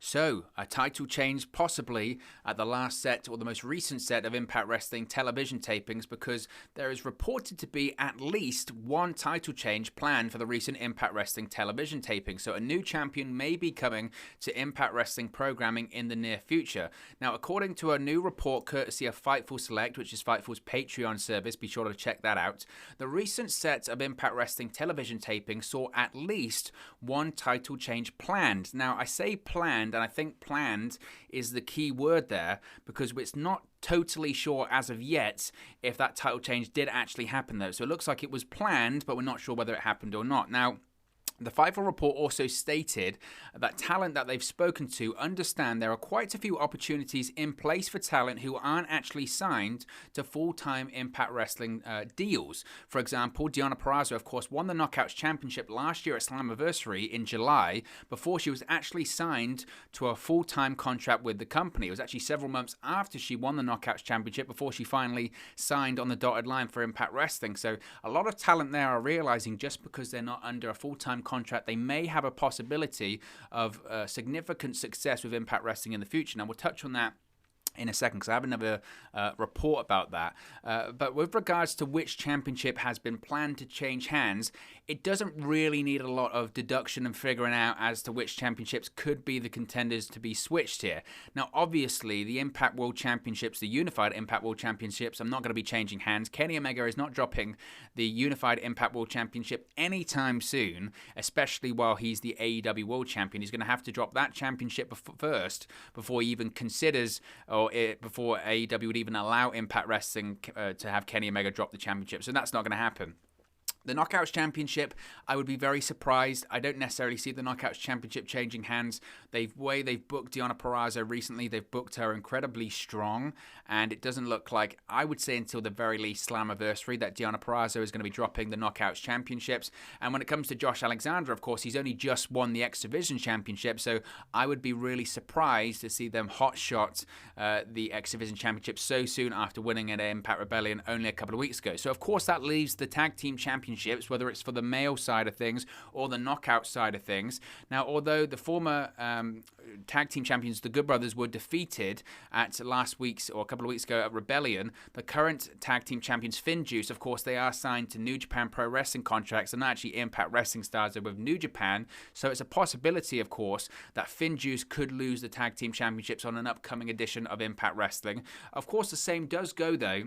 So, a title change possibly at the last set or the most recent set of Impact Wrestling television tapings, because there is reported to be at least one title change planned for the recent Impact Wrestling television taping. So, a new champion may be coming to Impact Wrestling programming in the near future. Now, according to a new report courtesy of Fightful Select, which is Fightful's Patreon service, be sure to check that out, the recent set of Impact Wrestling television taping saw at least one title change planned. Now, I say planned, and I think planned is the key word there, because it's not totally sure as of yet if that title change did actually happen though. So it looks like it was planned, but we're not sure whether it happened or not. Now, the Fightful report also stated that talent that they've spoken to understand there are quite a few opportunities in place for talent who aren't actually signed to full-time Impact Wrestling deals. For example, Deonna Purrazzo, of course, won the Knockouts Championship last year at Slammiversary in July before she was actually signed to a full-time contract with the company. It was actually several months after she won the Knockouts Championship before she finally signed on the dotted line for Impact Wrestling. So a lot of talent there are realizing just because they're not under a full-time contract, they may have a possibility of significant success with Impact Wrestling in the future. Now, we'll touch on that in a second, because I have another report about that. But with regards to which championship has been planned to change hands, it doesn't really need a lot of deduction and figuring out as to which championships could be the contenders to be switched here. Now, obviously, the Impact World Championships, the Unified Impact World Championships, are not going to be changing hands. Kenny Omega is not dropping the Unified Impact World Championship anytime soon, especially while he's the AEW World Champion. He's going to have to drop that championship first before he even considers, or before AEW would even allow Impact Wrestling to have Kenny Omega drop the championship. So that's not going to happen. The Knockouts Championship, I would be very surprised. I don't necessarily see the Knockouts Championship changing hands. They've booked Deonna Purrazzo recently. They've booked her incredibly strong, and it doesn't look like, I would say until the very least Slammiversary, that Deonna Purrazzo is going to be dropping the Knockouts Championships. And when it comes to Josh Alexander, of course, he's only just won the X Division Championship, so I would be really surprised to see them hotshot the X Division Championship so soon after winning at Impact Rebellion only a couple of weeks ago. So, of course, that leaves the Tag Team Championships, whether it's for the male side of things or the knockout side of things. Now, although the former tag team champions, the Good Brothers, were defeated at last week's, or a couple of weeks ago, at Rebellion, the current tag team champions, FinJuice, of course, they are signed to New Japan Pro Wrestling contracts and actually Impact Wrestling stars are with New Japan. So it's a possibility, of course, that FinJuice could lose the tag team championships on an upcoming edition of Impact Wrestling. Of course, the same does go, though,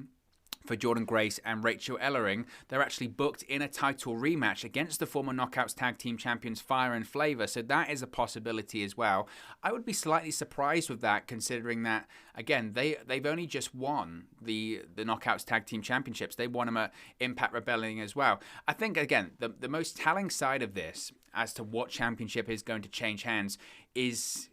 for Jordynne Grace and Rachel Ellering. They're actually booked in a title rematch against the former Knockouts Tag Team Champions Fire and Flavor, so that is a possibility as well. I would be slightly surprised with that, considering that, again, they've only just won the Knockouts Tag Team Championships. They won them at Impact Rebellion as well. I think, again, the most telling side of this as to what championship is going to change hands is...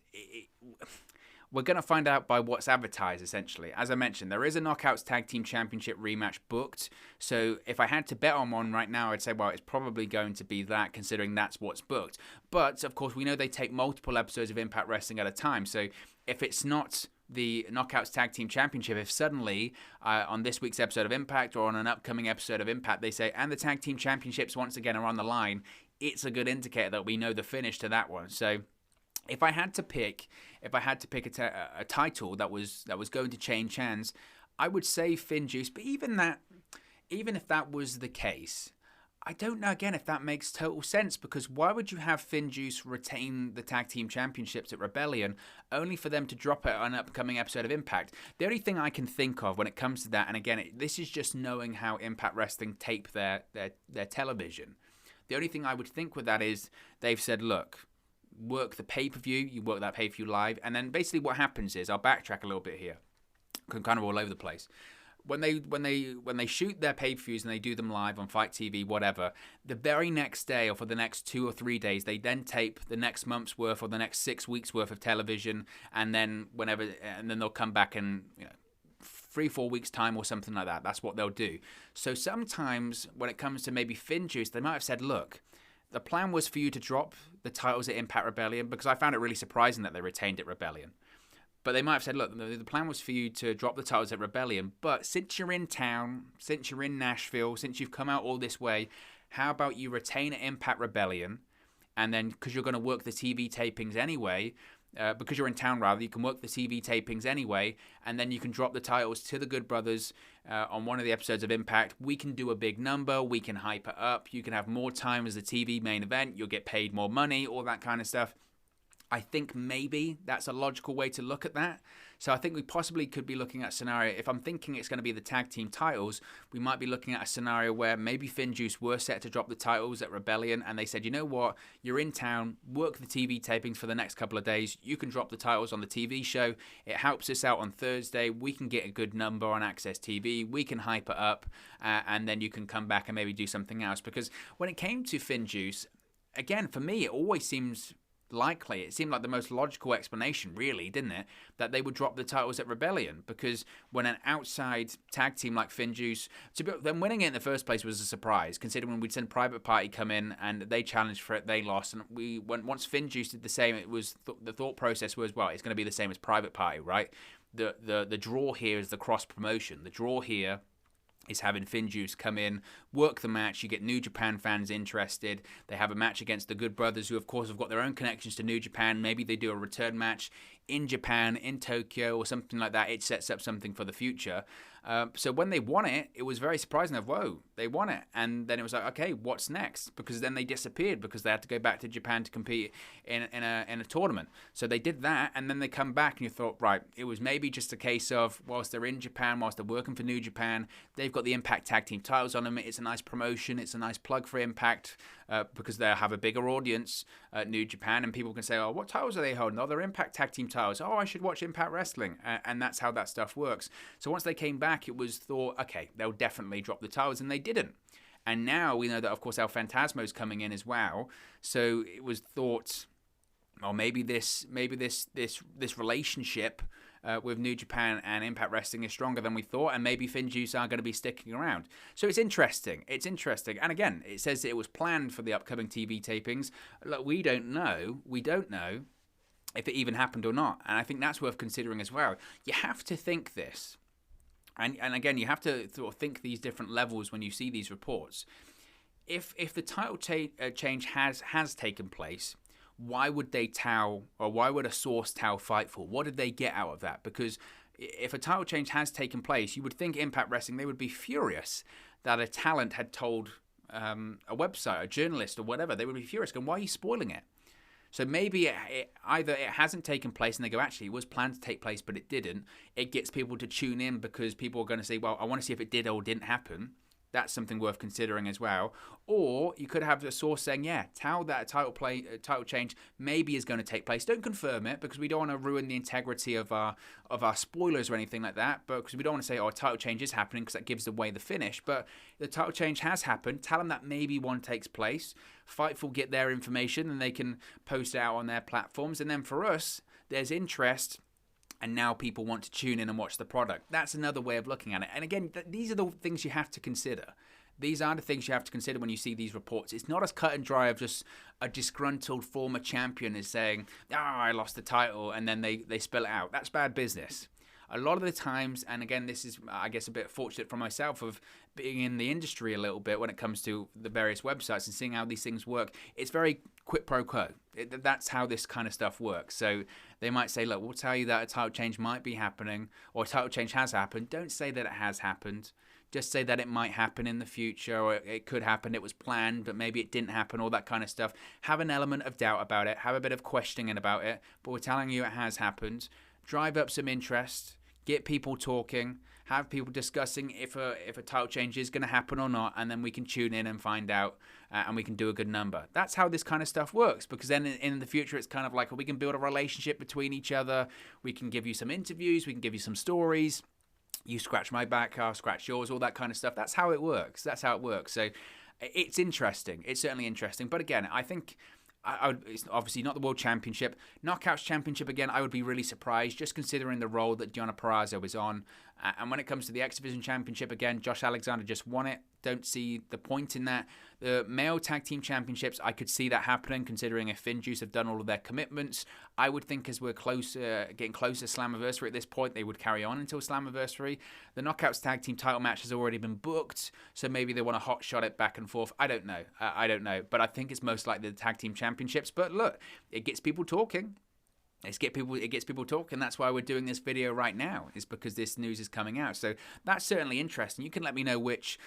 we're going to find out by what's advertised, essentially. As I mentioned, there is a Knockouts Tag Team Championship rematch booked. So if I had to bet on one right now, I'd say, well, it's probably going to be that, considering that's what's booked. But, of course, we know they take multiple episodes of Impact Wrestling at a time. So if it's not the Knockouts Tag Team Championship, if suddenly on this week's episode of Impact or on an upcoming episode of Impact, they say, and the Tag Team Championships once again are on the line, it's a good indicator that we know the finish to that one. So if I had to pick a title that was going to change hands, I would say FinJuice. But even if that was the case, I don't know again if that makes total sense, because why would you have FinJuice retain the tag team championships at Rebellion only for them to drop it on an upcoming episode of Impact? The only thing I can think of when it comes to that, and again, this is just knowing how Impact Wrestling tape their television. The only thing I would think with that is they've said, look, work the pay-per-view, you work that pay-per-view live, and then basically what happens is, I'll backtrack a little bit here, I'm kind of all over the place. When they shoot their pay-per-views and they do them live on Fight TV, whatever, the very next day or for the next 2 or 3 days, they then tape the next month's worth or the next 6 weeks worth of television, and then they'll come back in 3-4 weeks time or something like that. That's what they'll do. So sometimes when it comes to maybe FinJuice, they might have said, look, the plan was for you to drop the titles at Impact Rebellion, because I found it really surprising that they retained it Rebellion. But they might have said, look, the plan was for you to drop the titles at Rebellion, but since you're in town, since you're in Nashville, since you've come out all this way, how about you retain at Impact Rebellion, and then, because you're going to work the TV tapings anyway, because you're in town rather, you can work the TV tapings anyway, and then you can drop the titles to the Good Brothers on one of the episodes of Impact. We can do a big number, we can hype it up, you can have more time as the TV main event, you'll get paid more money, all that kind of stuff. I think maybe that's a logical way to look at that. So I think we possibly could be looking at a scenario, if I'm thinking it's going to be the tag team titles, we might be looking at a scenario where maybe FinJuice were set to drop the titles at Rebellion, and they said, you know what, you're in town, work the TV tapings for the next couple of days, you can drop the titles on the TV show, it helps us out on Thursday, we can get a good number on Access TV, we can hype it up, and then you can come back and maybe do something else. Because when it came to FinJuice, again, for me, it always seems likely, it seemed like the most logical explanation, really, didn't it, that they would drop the titles at Rebellion, because when an outside tag team like FinJuice, them winning it in the first place was a surprise, considering when we'd seen Private Party come in and they challenged for it, they lost, and once FinJuice did the same, it was the thought process was, well, it's going to be the same as Private Party, right? The draw here is the cross promotion. The draw here is having FinJuice come in, work the match, you get New Japan fans interested, they have a match against the Good Brothers, who of course have got their own connections to New Japan, maybe they do a return match in Japan, in Tokyo, or something like that. It sets up something for the future. So when they won it, it was very surprising of, whoa, they won it. And then it was like, okay, what's next? Because then they disappeared because they had to go back to Japan to compete in a tournament. So they did that, and then they come back, and you thought, right, it was maybe just a case of, whilst they're in Japan, whilst they're working for New Japan, they've got the Impact Tag Team titles on them. It's a nice promotion. It's a nice plug for Impact because they have a bigger audience at New Japan, and people can say, oh, what titles are they holding? Oh, they're Impact Tag Team titles. Oh, I should watch Impact Wrestling. And that's how that stuff works. So once they came back, it was thought, okay, they'll definitely drop the titles, and they didn't. And now we know that, of course, El Phantasmo's coming in as well. So it was thought, oh, maybe this relationship with New Japan and Impact Wrestling is stronger than we thought, and maybe FinJuice are going to be sticking around. So it's interesting. It's interesting. And again, it says it was planned for the upcoming TV tapings. Look, we don't know if it even happened or not. And I think that's worth considering as well. You have to think this. And again, you have to sort of think these different levels when you see these reports. If the title change has taken place, why would they towel, or why would a source towel Fightful? What did they get out of that? Because if a title change has taken place, you would think Impact Wrestling, they would be furious that a talent had told a website, a journalist, or whatever. They would be furious. Going, why are you spoiling it? So maybe either it hasn't taken place and they go, actually, it was planned to take place, but it didn't. It gets people to tune in because people are going to say, well, I want to see if it did or didn't happen. That's something worth considering as well. Or you could have a source saying, yeah, tell that a title change maybe is going to take place. Don't confirm it, because we don't want to ruin the integrity of our spoilers or anything like that. But because we don't want to say, oh, a title change is happening, because that gives away the finish. But the title change has happened. Tell them that maybe one takes place. Fightful get their information and they can post it out on their platforms. And then for us, there's interest. And now people want to tune in and watch the product. That's another way of looking at it. And again, these are the things you have to consider. These are the things you have to consider when you see these reports. It's not as cut and dry of just a disgruntled former champion is saying, I lost the title, and then they spill it out. That's bad business. A lot of the times, and again, this is, I guess, a bit fortunate for myself of being in the industry a little bit when it comes to the various websites and seeing how these things work. It's very quid pro quo. That's how this kind of stuff works. So they might say, look, we'll tell you that a title change might be happening, or a title change has happened. Don't say that it has happened. Just say that it might happen in the future, or it could happen, it was planned, but maybe it didn't happen, all that kind of stuff. Have an element of doubt about it. Have a bit of questioning about it. But we're telling you it has happened. Drive up some interest. Get people talking, have people discussing if a title change is going to happen or not, and then we can tune in and find out, and we can do a good number. That's how this kind of stuff works, because then in the future, it's kind of like, we can build a relationship between each other. We can give you some interviews. We can give you some stories. You scratch my back, I'll scratch yours, all that kind of stuff. That's how it works. So it's interesting. It's certainly interesting. But again, I think it's obviously not the World Championship. Knockouts Championship, again, I would be really surprised, just considering the role that Deonna Purrazzo is on. And when it comes to the X Division Championship, again, Josh Alexander just won it. Don't see the point in that. The Male Tag Team Championships, I could see that happening, considering if FinJuice have done all of their commitments. I would think as we're getting closer to Slammiversary at this point, they would carry on until Slammiversary. The Knockouts Tag Team title match has already been booked, so maybe they want to hot shot it back and forth. I don't know. But I think it's most likely the Tag Team Championships. But look, it gets people talking. it gets people talking. That's why we're doing this video right now, is because this news is coming out. So that's certainly interesting. You can let me know which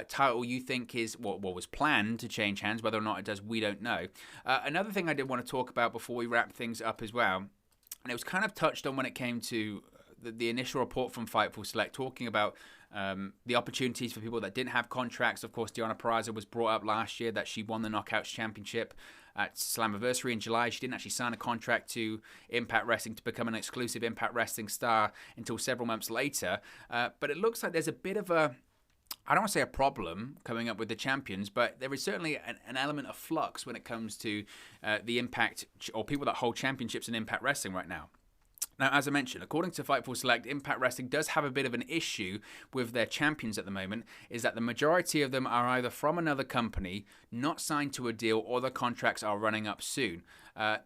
title you think is what was planned to change hands. Whether or not it does, we don't know. Another thing I did want to talk about before we wrap things up as well, and it was kind of touched on when it came to the initial report from Fightful Select, talking about the opportunities for people that didn't have contracts. Of course, Deonna Purrazzo was brought up last year that she won the Knockouts Championship at Slammiversary in July. She didn't actually sign a contract to Impact Wrestling to become an exclusive Impact Wrestling star until several months later. But it looks like there's a bit of a, I don't want to say a problem coming up with the champions, but there is certainly an element of flux when it comes to the Impact, or people that hold championships in Impact Wrestling right now. Now, as I mentioned, according to Fightful Select, Impact Wrestling does have a bit of an issue with their champions at the moment, is that the majority of them are either from another company, not signed to a deal, or the contracts are running up soon.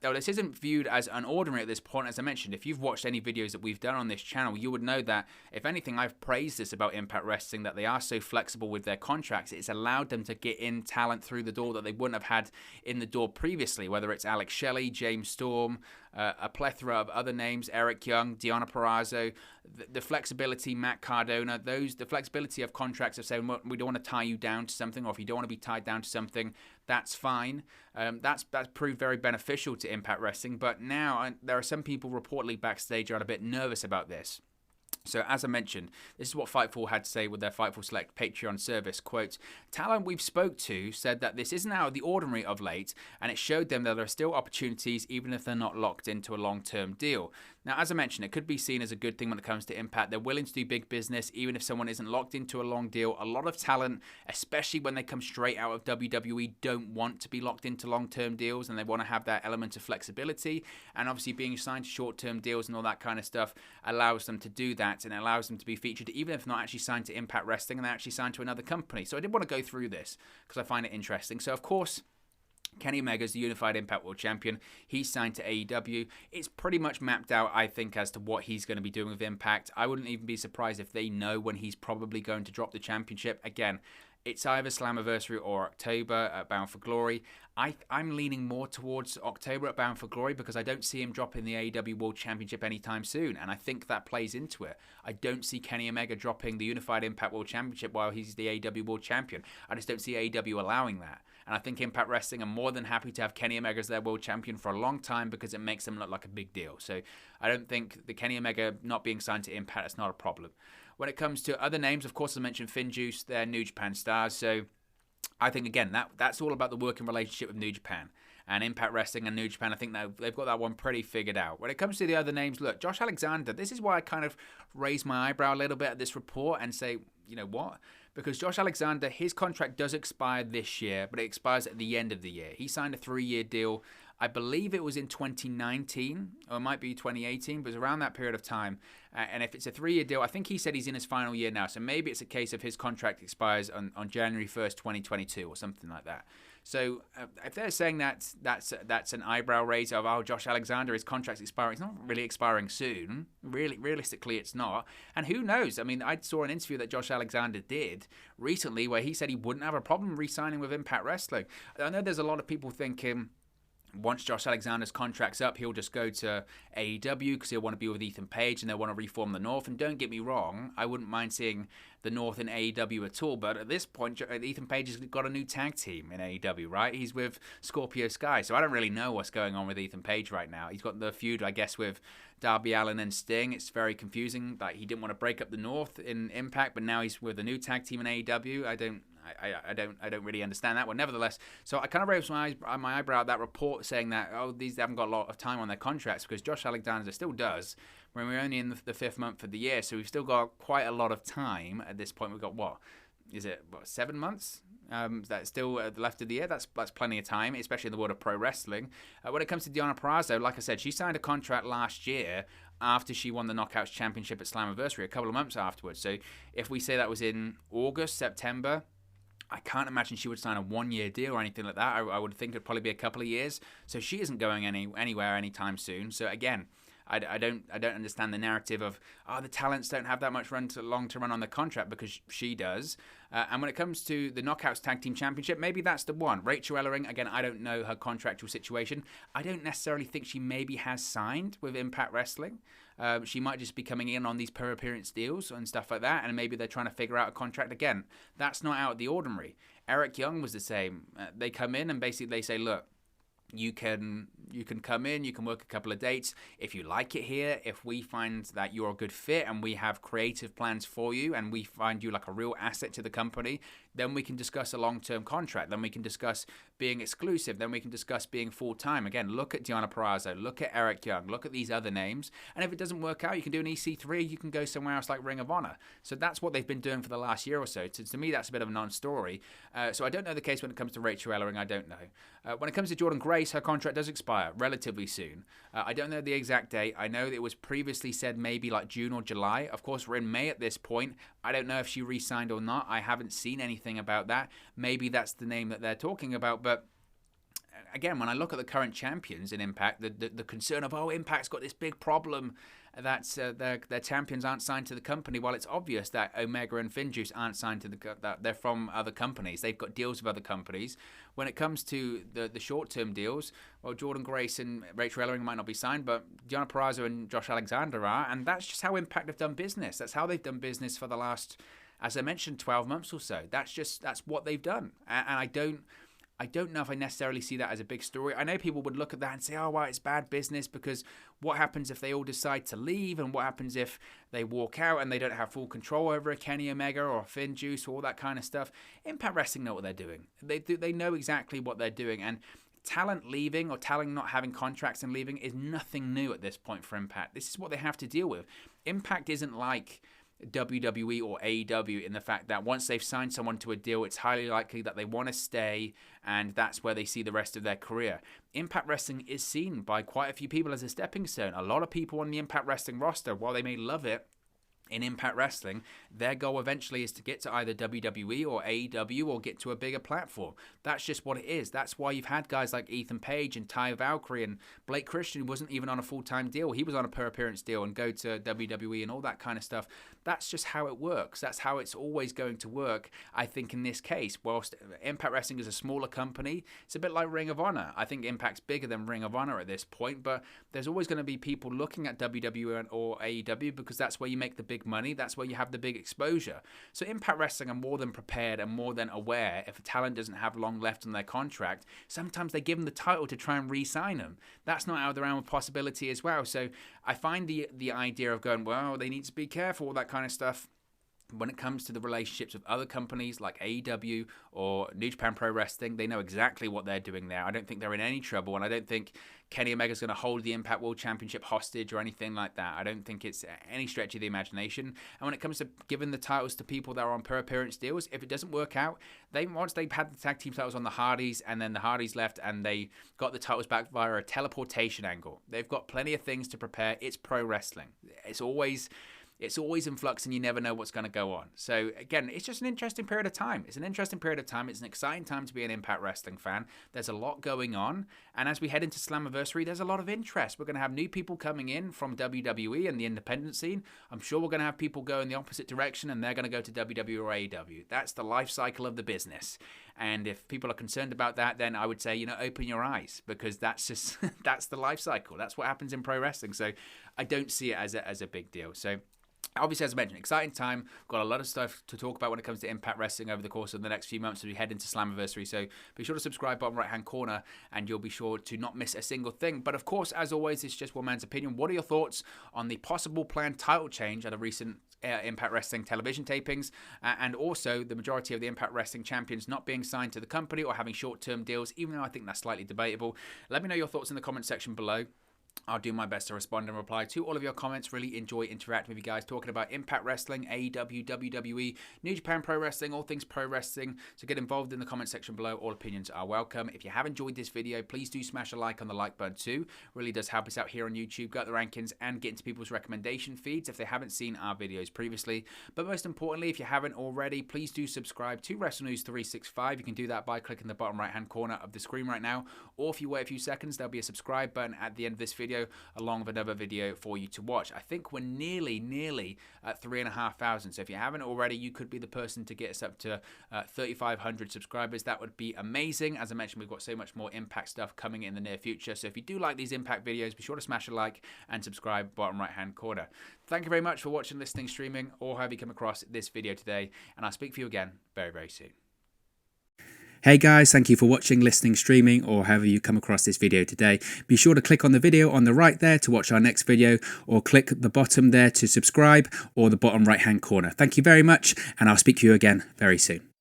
Though this isn't viewed as unordinary at this point, as I mentioned, if you've watched any videos that we've done on this channel, you would know that, if anything, I've praised this about Impact Wrestling, that they are so flexible with their contracts. It's allowed them to get in talent through the door that they wouldn't have had in the door previously, whether it's Alex Shelley, James Storm, a plethora of other names, Eric Young, Deonna Purrazzo, the flexibility, Matt Cardona, the flexibility of contracts of saying, well, we don't want to tie you down to something, or if you don't want to be tied down to something, that's fine. That's proved very beneficial to Impact Wrestling, but now there are some people reportedly backstage are a bit nervous about this. So as I mentioned, this is what Fightful had to say with their Fightful Select Patreon service. Quote, talent we've spoke to said that this isn't out of the ordinary of late, and it showed them that there are still opportunities even if they're not locked into a long-term deal. Now, as I mentioned, it could be seen as a good thing when it comes to Impact. They're willing to do big business even if someone isn't locked into a long deal. A lot of talent, especially when they come straight out of WWE, don't want to be locked into long-term deals, and they want to have that element of flexibility. And obviously being signed to short-term deals and all that kind of stuff allows them to do that, and it allows them to be featured even if not actually signed to Impact Wrestling and they're actually signed to another company. So I did want to go through this because I find it interesting. So of course, Kenny Omega's the Unified Impact World Champion. He's signed to AEW. It's pretty much mapped out, I think, as to what he's going to be doing with Impact. I wouldn't even be surprised if they know when he's probably going to drop the championship. Again, it's either Slammiversary or October at Bound for Glory. I'm leaning more towards October at Bound for Glory because I don't see him dropping the AEW World Championship anytime soon, and I think that plays into it. I don't see Kenny Omega dropping the Unified Impact World Championship while he's the AEW World Champion. I just don't see AEW allowing that. And I think Impact Wrestling are more than happy to have Kenny Omega as their world champion for a long time because it makes them look like a big deal. So I don't think the Kenny Omega not being signed to Impact is not a problem. When it comes to other names, of course, I mentioned Finjuice, they're New Japan stars. So I think, again, that's all about the working relationship with New Japan. And Impact Wrestling and New Japan, I think they've got that one pretty figured out. When it comes to the other names, look, Josh Alexander, this is why I kind of raise my eyebrow a little bit at this report and say, you know what? Because Josh Alexander, his contract does expire this year, but it expires at the end of the year. He signed a 3-year deal. I believe it was in 2019, or it might be 2018, but it was around that period of time. And if it's a 3-year deal, I think he said he's in his final year now. So maybe it's a case of his contract expires on January 1st, 2022 or something like that. So if they're saying that's an eyebrow raise of, oh, Josh Alexander, his contract's expiring. It's not really expiring soon. Realistically, it's not. And who knows? I mean, I saw an interview that Josh Alexander did recently where he said he wouldn't have a problem re-signing with Impact Wrestling. I know there's a lot of people thinking once Josh Alexander's contract's up, he'll just go to AEW because he'll want to be with Ethan Page and they'll want to reform the North. And don't get me wrong, I wouldn't mind seeing the North in AEW at all. But at this point, Ethan Page has got a new tag team in AEW, right? He's with Scorpio Sky. So I don't really know what's going on with Ethan Page right now. He's got the feud, I guess, with Darby Allin and Sting. It's very confusing. Like, he didn't want to break up the North in Impact, but now he's with a new tag team in AEW. I don't really understand that one. Nevertheless, so I kind of raised my eyebrow at that report saying that, oh, these haven't got a lot of time on their contracts, because Josh Alexander still does. When we're only in the 5th month of the year, so we've still got quite a lot of time at this point. We've got, 7 months? That's still left of the year. That's plenty of time, especially in the world of pro wrestling. When it comes to Deonna Purrazzo, like I said, she signed a contract last year after she won the Knockouts Championship at Slammiversary, a couple of months afterwards. So if we say that was in August, September, I can't imagine she would sign a 1-year deal or anything like that. I would think it'd probably be a couple of years. So she isn't going anywhere anytime soon. So again, I don't understand the narrative of the talents don't have that much long to run on the contract, because she does. And when it comes to the Knockouts Tag Team Championship, maybe that's the one. Rachel Ellering, again, I don't know her contractual situation. I don't necessarily think she maybe has signed with Impact Wrestling. She might just be coming in on these per appearance deals and stuff like that, and maybe they're trying to figure out a contract again. That's not out of the ordinary. Eric Young was the same. They come in and basically they say, look, you can come in, you can work a couple of dates. If you like it here, if we find that you're a good fit and we have creative plans for you and we find you like a real asset to the company, then we can discuss a long-term contract. Then we can discuss being exclusive. Then we can discuss being full-time. Again, look at Deonna Purrazzo, look at Eric Young, look at these other names. And if it doesn't work out, you can do an EC3, you can go somewhere else like Ring of Honor. So that's what they've been doing for the last year or so. To me, that's a bit of a non-story. So I don't know the case when it comes to Rachel Ellering. I don't know. When it comes to Jordynne Grace, her contract does expire relatively soon. I don't know the exact date. I know that it was previously said maybe like June or July. Of course, we're in May at this point. I don't know if she re-signed or not. I haven't seen anything about that. Maybe that's the name that they're talking about, but again, when I look at the current champions in Impact, the concern of, Impact's got this big problem that their champions aren't signed to the company. Well, it's obvious that Omega and Finjuice aren't signed to that they're from other companies. They've got deals with other companies. When it comes to the short-term deals, well, Jordynne Grace and Rachel Ellering might not be signed, but Deonna Purrazzo and Josh Alexander are, and that's just how Impact have done business. That's how they've done business for the last, as I mentioned, 12 months or so. That's what they've done, and I don't know if I necessarily see that as a big story. I know people would look at that and say, well, it's bad business, because what happens if they all decide to leave, and what happens if they walk out and they don't have full control over a Kenny Omega or a Finjuice or all that kind of stuff? Impact Wrestling know what they're doing. They know exactly what they're doing, and talent leaving or talent not having contracts and leaving is nothing new at this point for Impact. This is what they have to deal with. Impact isn't like WWE or AEW in the fact that once they've signed someone to a deal, it's highly likely that they want to stay, and that's where they see the rest of their career. Impact Wrestling is seen by quite a few people as a stepping stone. A lot of people on the Impact Wrestling roster, while they may love it in Impact Wrestling, their goal eventually is to get to either WWE or AEW or get to a bigger platform. That's just what it is. That's why you've had guys like Ethan Page and Ty Valkyrie and Blake Christian, who wasn't even on a full-time deal. He was on a per-appearance deal and go to WWE and all that kind of stuff. That's just how it works. That's how it's always going to work, I think, in this case. Whilst Impact Wrestling is a smaller company, it's a bit like Ring of Honor. I think Impact's bigger than Ring of Honor at this point, but there's always going to be people looking at WWE or AEW because that's where you make the big money. That's where you have the big exposure. So Impact Wrestling are more than prepared and more than aware if a talent doesn't have long left on their contract. Sometimes they give them the title to try and re-sign them. That's not out of the realm of possibility as well. So I find the idea of going, well, they need to be careful, all that kind of stuff. When it comes to the relationships with other companies like AEW or New Japan Pro Wrestling, they know exactly what they're doing there. I don't think they're in any trouble, and I don't think Kenny Omega's going to hold the Impact World Championship hostage or anything like that. I don't think it's any stretch of the imagination. And when it comes to giving the titles to people that are on per-appearance deals, if it doesn't work out, once they've had the tag team titles on the Hardys and then the Hardys left and they got the titles back via a teleportation angle, they've got plenty of things to prepare. It's pro wrestling. It's always in flux and you never know what's going to go on. So again, it's just an interesting period of time. It's an interesting period of time. It's an exciting time to be an Impact Wrestling fan. There's a lot going on. And as we head into Slammiversary, there's a lot of interest. We're going to have new people coming in from WWE and the independent scene. I'm sure we're going to have people go in the opposite direction and they're going to go to WWE or AEW. That's the life cycle of the business. And if people are concerned about that, then I would say, open your eyes, because that's just, that's the life cycle. That's what happens in pro wrestling. So I don't see it as a big deal. So obviously, as I mentioned, exciting time. Got a lot of stuff to talk about when it comes to Impact Wrestling over the course of the next few months as we head into Slammiversary. So be sure to subscribe, bottom right-hand corner, and you'll be sure to not miss a single thing. But of course, as always, it's just one man's opinion. What are your thoughts on the possible planned title change at a recent Impact Wrestling television tapings, and also the majority of the Impact Wrestling champions not being signed to the company or having short-term deals, even though I think that's slightly debatable? Let me know your thoughts in the comment section below. I'll do my best to respond and reply to all of your comments. Really enjoy interacting with you guys, talking about Impact Wrestling, AEW, WWE, New Japan Pro Wrestling, all things pro wrestling. So get involved in the comment section below. All opinions are welcome. If you have enjoyed this video, please do smash a like on the like button too. Really does help us out here on YouTube, get the rankings, and get into people's recommendation feeds if they haven't seen our videos previously. But most importantly, if you haven't already, please do subscribe to Wrestle News 365. You can do that by clicking the bottom right-hand corner of the screen right now. Or if you wait a few seconds, there'll be a subscribe button at the end of this video video along with another video for you to watch. I think we're nearly at 3,500. So if you haven't already, you could be the person to get us up to 3,500 subscribers. That would be amazing. As I mentioned, we've got so much more Impact stuff coming in the near future. So if you do like these Impact videos, be sure to smash a like and subscribe, bottom right hand corner. Thank you very much for watching, listening, streaming, or however you come across this video today. And I'll speak for you again very, very soon. Hey guys, thank you for watching, listening, streaming, or however you come across this video today. Be sure to click on the video on the right there to watch our next video, or click the bottom there to subscribe, or the bottom right hand corner. Thank you very much, and I'll speak to you again very soon.